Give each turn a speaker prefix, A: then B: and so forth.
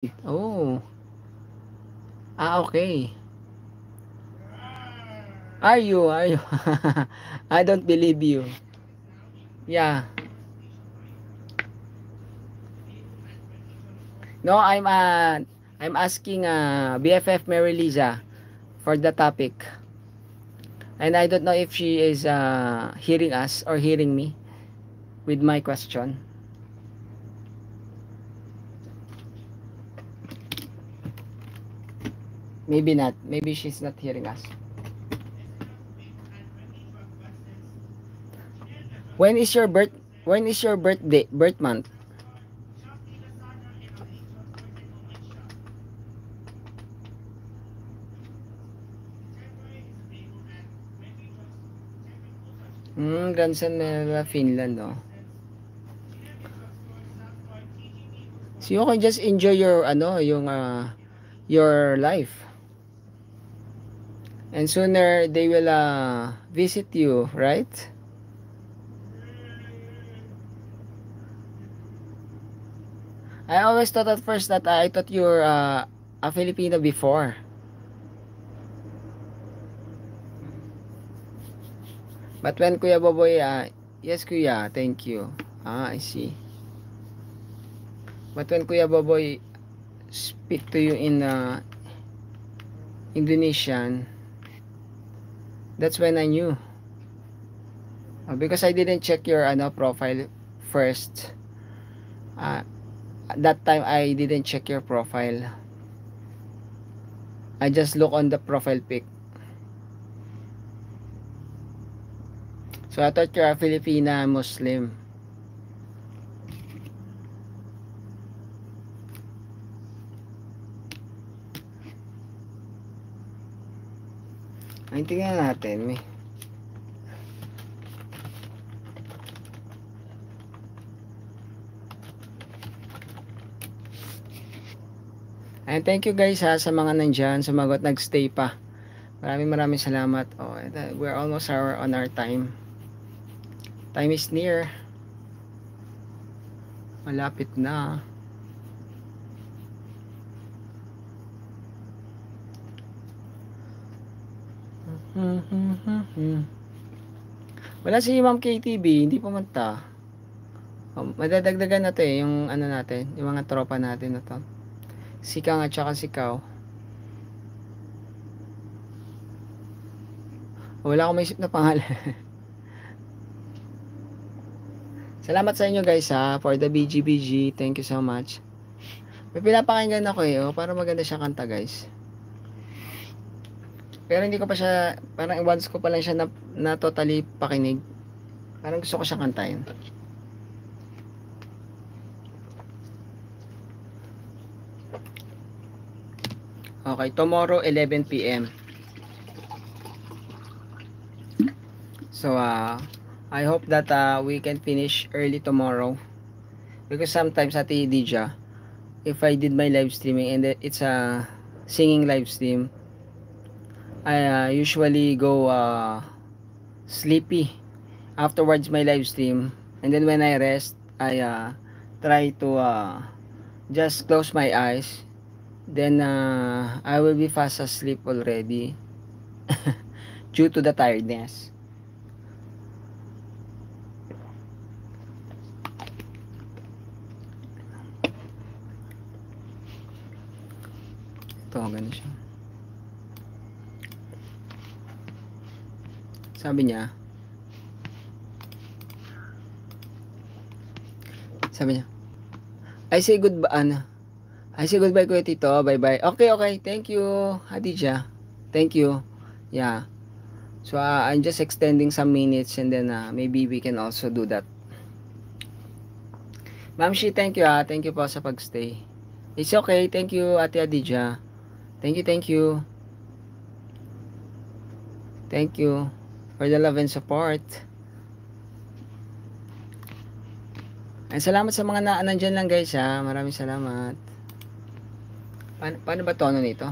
A: Oh. Okay. Are you? Are you? I don't believe you. Yeah. No, I'm asking BFF Mary Liza for the topic. And I don't know if she is hearing us or hearing me with my question. Maybe not. Maybe she's not hearing us. When is your birth? When is your birthday? Birth month? Grandson Manila, Finland, no? So you can just enjoy your your life. And sooner they will visit you, right? I always thought at first that I thought you were a Filipino before. But when Kuya Boboy, yes Kuya, thank you. I see. But when Kuya Boboy speak to you in Indonesian, that's when I knew. Because I didn't check your profile first. At that time I didn't check your profile. I just look on the profile pic. So I thought you're a Filipina Muslim. Ay, tingnan natin. And thank you guys sa mga nandyan, sumagot, nagstay pa. Maraming salamat. We're almost on our time. Time is near. Malapit na. Wala si Ma'am KTV, hindi pumunta. Madadagdagan natin yung natin, yung mga tropa natin na to. Sikang at saka sikaw. Wala akong maisip na pangalan. Salamat sa inyo guys for the BGBG. Thank you so much. May pinapakinggan ako para maganda siya kanta guys. Pero hindi ko pa siya, parang once ko pa lang siya na totally pakinig. Parang gusto ko siya kantahin. Okay, tomorrow 11 PM. So I hope that we can finish early tomorrow. Because sometimes at Dija, if I did my live streaming and it's a singing live stream, I usually go sleepy afterwards my live stream, and then when I rest I try to just close my eyes, then I will be fast asleep already due to the tiredness. Ito, ganun siya. Sabi niya, I say goodbye, I say goodbye Kuya Tito, bye bye. Okay, thank you Hadija, thank you. Yeah, so I'm just extending some minutes, and then maybe we can also do that. Ma'am Shi, thank you thank you po sa pagstay. It's okay, thank you Ate Hadija, thank you for the love and support. Ay, salamat sa mga nandyan lang guys Maraming salamat. Paano ba tono nito?